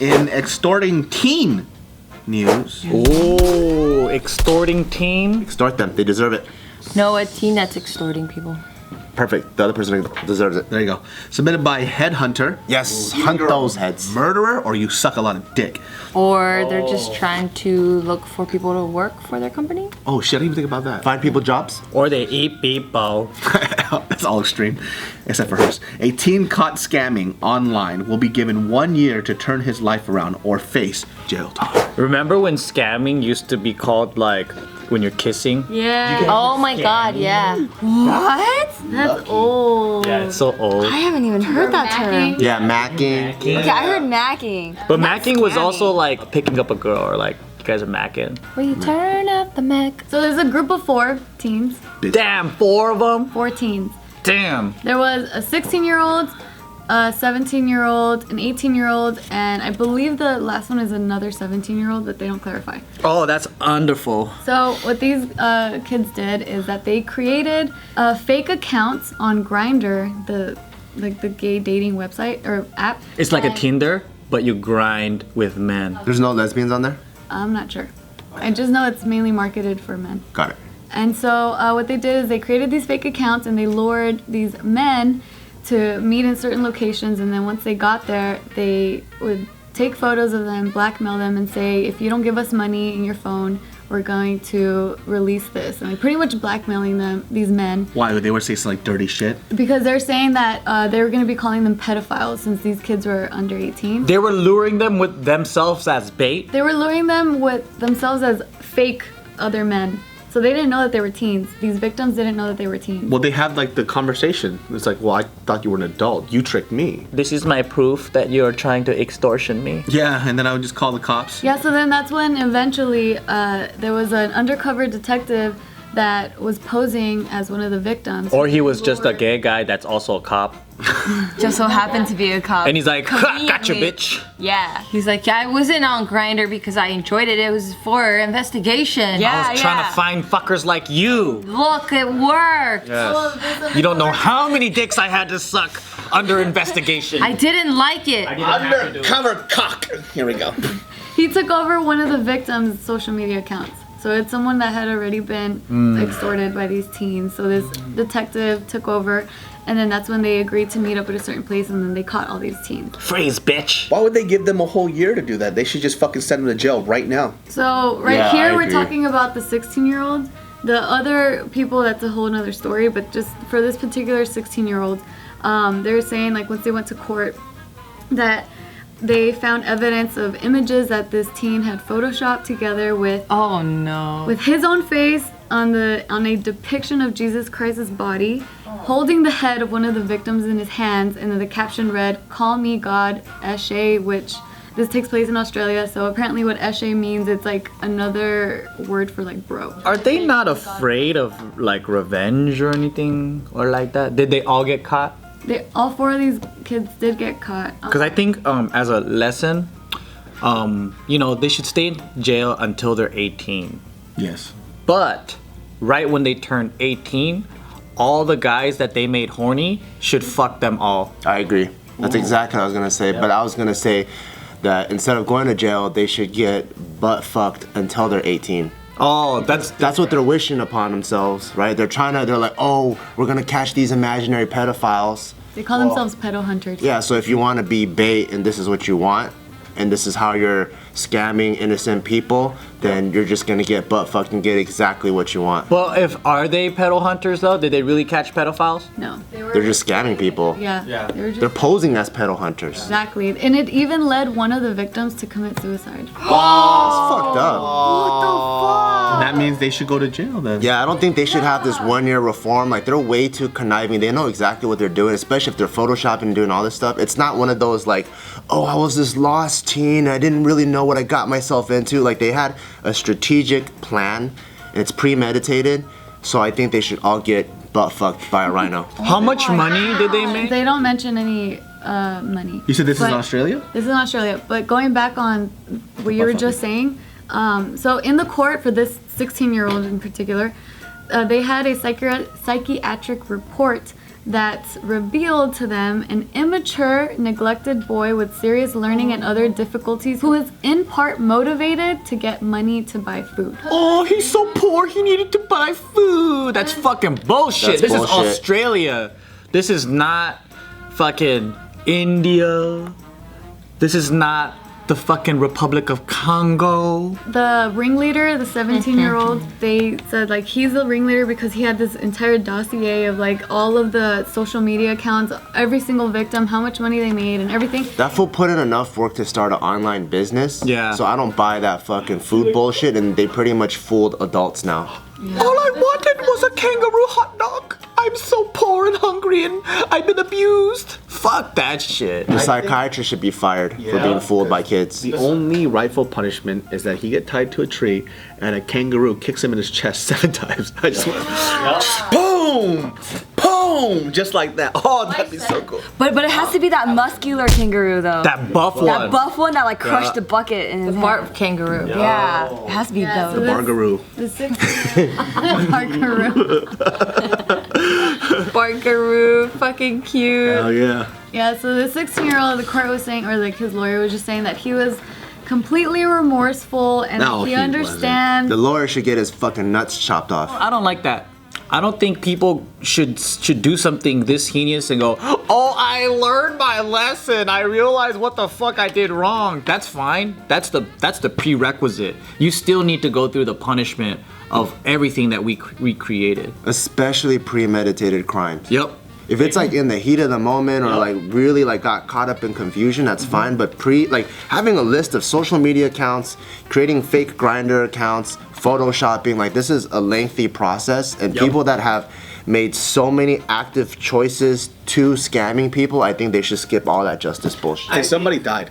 In extorting teen news. Ooh, extorting teen? Extort them. They deserve it. No, a teen that's extorting people. Perfect. The other person deserves it. There you go. Submitted by Headhunter. Yes, hunt those heads. Murderer, or you suck a lot of dick. Or they're just trying to look for people to work for their company. Oh shit, I didn't even think about that. Find people jobs. Or they eat people. That's all extreme, except for hers. A teen caught scamming online will be given 1 year to turn his life around or face jail time. Remember when scamming used to be called like when you're kissing? Yeah. Oh my god, yeah. What? That's old. Yeah, it's so old. I haven't even heard that term. Yeah, macking. Okay, I heard macking. But macking was also like picking up a girl or like you guys are macking. We turn up the Mac. So there's a group of 4 teens. Damn, 4 of them? 4 teens. Damn. There was a 16-year-old, a 17-year-old, an 18-year-old, and I believe the last one is another 17-year-old, but they don't clarify. Oh, that's wonderful. So what these kids did is that they created fake accounts on Grindr, the gay dating website or app. It's like a Tinder, but you grind with men. There's no lesbians on there? I'm not sure. I just know it's mainly marketed for men. Got it. And so what they did is they created these fake accounts and they lured these men to meet in certain locations, and then once they got there, they would take photos of them, blackmail them, and say, if you don't give us money in your phone, we're going to release this. And like pretty much blackmailing them, these men. Why? They were saying some like dirty shit? Because they're saying that they were going to be calling them pedophiles since these kids were under 18. They were luring them with themselves as bait? They were luring them with themselves as fake other men. So they didn't know that they were teens. These victims didn't know that they were teens. Well, they had like the conversation. It's like, well, I thought you were an adult. You tricked me. This is my proof that you're trying to extortion me. Yeah, and then I would just call the cops. Yeah, so then that's when eventually there was an undercover detective that was posing as one of the victims. Or he was just a gay guy that's also a cop. Just so happened to be a cop. And he's like, ha, gotcha, Conveniently. bitch. Yeah. He's like, yeah, I wasn't on Grindr because I enjoyed it. It was for investigation. I was trying to find fuckers like you. Look, it worked. Yes. You don't know how many dicks I had to suck under investigation. I didn't like it. Undercover cock. Here we go. He took over one of the victims' social media accounts. So it's someone that had already been extorted by these teens. So this detective took over, and then that's when they agreed to meet up at a certain place, and then they caught all these teens. Freeze, bitch. Why would they give them a whole year to do that? They should just fucking send them to jail right now. So here we're talking about the 16-year-old. The other people, that's a whole nother story, but just for this particular 16-year-old, they're saying like once they went to court that they found evidence of images that this teen had photoshopped together with Oh no. with his own face on a depiction of Jesus Christ's body, holding the head of one of the victims in his hands, and then the caption read, "Call me God, Eshe," which this takes place in Australia, so apparently what Eshe means, it's like another word for like bro. Are they not afraid of like revenge or anything or like that? Did they all get caught? All 4 of these kids did get caught. Because I think as a lesson, they should stay in jail until they're 18. Yes. But right when they turn 18, all the guys that they made horny should fuck them all. I agree. That's exactly what I was gonna say. But I was gonna say that instead of going to jail, they should get butt fucked until they're 18. Oh, that's what they're wishing upon themselves, right? They're like, oh, we're gonna catch these imaginary pedophiles. They call themselves pedo hunters. Yeah, so if you want to be bait and this is what you want, and this is how you're scamming innocent people, then you're just gonna get butt fucked and get exactly what you want. Well, are they pedo hunters though? Did they really catch pedophiles? No. They're just scamming people. Yeah. They're posing as pedo hunters. Exactly. And it even led one of the victims to commit suicide. That's fucked up. What the fuck? That means they should go to jail then. Yeah, I don't think they should have this 1 year reform. Like, they're way too conniving. They know exactly what they're doing, especially if they're photoshopping and doing all this stuff. It's not one of those like, oh, I was this lost teen, I didn't really know what I got myself into. Like, they had a strategic plan, and it's premeditated. So I think they should all get butt fucked by a rhino. How much money did they make? They don't mention any money. You said this is But- in Australia? This is in Australia. But going back on what you were just saying, so in the court for this 16-year-old in particular, they had a psychiatric report that revealed to them an immature, neglected boy with serious learning and other difficulties who is in part motivated to get money to buy food. Oh, he's so poor, he needed to buy food. That's fucking bullshit. This is Australia. This is not fucking India. This is not the fucking Republic of Congo. The ringleader, the 17-year-old, they said like he's the ringleader because he had this entire dossier of like all of the social media accounts, every single victim, how much money they made and everything. That fool put in enough work to start an online business. Yeah. So I don't buy that fucking food bullshit, and they pretty much fooled adults now. Yeah. All I wanted was a kangaroo hot dog. I'm so poor and hungry and I've been abused. Fuck that shit. The psychiatrist should be fired for being fooled by kids. The only rightful punishment is that he get tied to a tree and a kangaroo kicks him in his chest 7 times. I just went, boom, boom, just like that. Oh, that'd be so cool. But it has to be that muscular kangaroo though. That buff one. That buff one that like crushed the bucket in his Bart hand. kangaroo. Yeah, it has to be Yeah, those. so Bargaroo. The 16-year-old Barkaroo, fucking cute. Oh yeah. Yeah, so the 16-year-old, the court was saying, or like his lawyer was just saying that he was completely remorseful and No, he he understands. The lawyer should get his fucking nuts chopped off. I don't like that. I don't think people should do something this heinous and go, oh, I learned my lesson. I realized what the fuck I did wrong. That's fine. That's the prerequisite. You still need to go through the punishment of everything that we created. Especially premeditated crimes. Yep. If it's like in the heat of the moment or like really like got caught up in confusion, that's fine. But like having a list of social media accounts, creating fake Grindr accounts, photoshopping, like this is a lengthy process. And people that have made so many active choices to scamming people, I think they should skip all that justice bullshit. Hey, somebody died.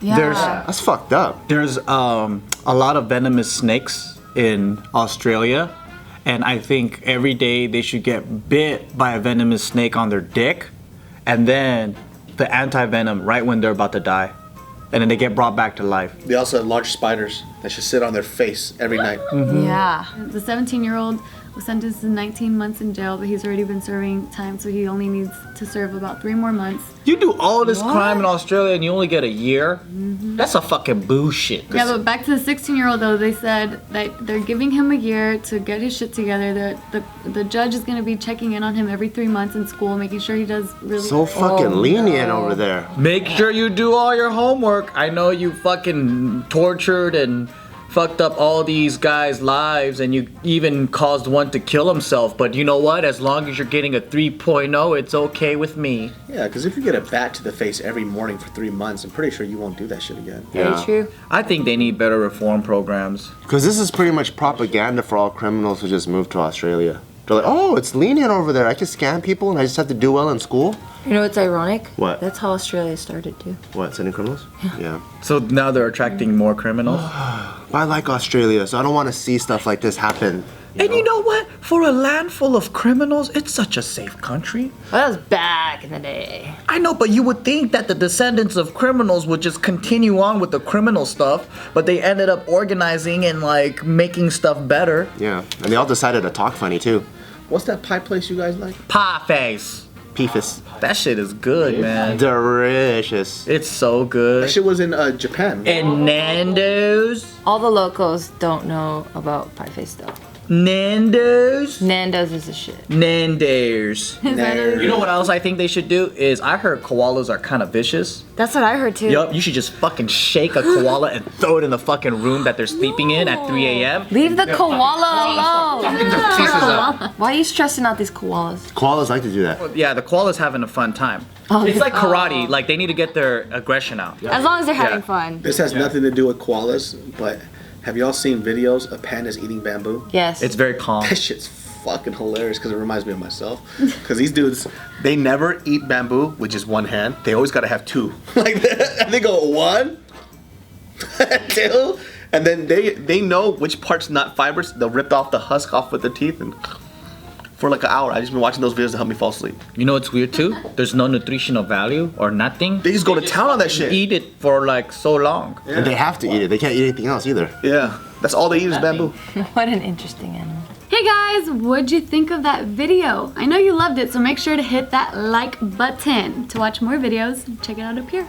There's That's fucked up. There's a lot of venomous snakes in Australia, and I think every day they should get bit by a venomous snake on their dick, and then the anti-venom right when they're about to die, and then they get brought back to life. They also have large spiders that should sit on their face every night. Yeah. The 17-year-old was sentenced to 19 months in jail, but he's already been serving time, so he only needs to serve about 3 more months. You do all this crime in Australia and you only get a year? That's a fucking bullshit. Yeah, but back to the 16-year-old though, they said that they're giving him a year to get his shit together. The judge is going to be checking in on him every 3 months in school, making sure he does really So fucking lenient over there. Make sure you do all your homework. I know you fucking tortured and fucked up all these guys' lives, and you even caused one to kill himself, but you know what? As long as you're getting a 3.0, it's okay with me. Yeah, because if you get a bat to the face every morning for 3 months, I'm pretty sure you won't do that shit again. Very true. I think they need better reform programs. Because this is pretty much propaganda for all criminals who just moved to Australia. They're like, oh, it's lenient over there. I can scam people and I just have to do well in school. You know what's ironic? What? That's how Australia started too. What, sending criminals? Yeah. So now they're attracting more criminals. But I like Australia, so I don't want to see stuff like this happen. And you know what? For a land full of criminals, it's such a safe country. Well, that was back in the day. I know, but you would think that the descendants of criminals would just continue on with the criminal stuff, but they ended up organizing and like making stuff better. Yeah, and they all decided to talk funny too. What's that pie place you guys like? Pie face. Peefus. That shit is good, man. Delicious. It's so That good. shit was in Japan. And Nando's. All the locals don't know about pie face though. Nando's. Nando's is the shit. Nando's. You know what else I think they should do is I heard koalas are kind of vicious. That's what I heard too. Yup, you should just fucking shake a koala and throw it in the fucking room that they're sleeping in at 3 a.m. Leave the koala alone. Why are you stressing out these koalas? Koalas like to do that. Yeah, the koala's having a fun time. It's like karate. Like they need to get their aggression out. As long as they're having Yeah. fun. This has nothing to do with koalas, but have y'all seen videos of pandas eating bamboo? Yes. It's very calm. That shit's fucking hilarious because it reminds me of myself. Because these dudes, they never eat bamboo with just one hand. They always gotta have two. Like that. They go 1, 2, and then they know which part's not fibrous. They'll rip off the husk off with their teeth and for like an hour. I've just been watching those videos to help me fall asleep. You know what's weird too? There's no nutritional value or nothing. They just go to town on that shit. Eat it for like so long. And they have to eat it. They can't eat anything else either. Yeah, that's all they eat is bamboo. What an interesting animal. Hey guys, what'd you think of that video? I know you loved it, so make sure to hit that like button. To watch more videos, check it out up here.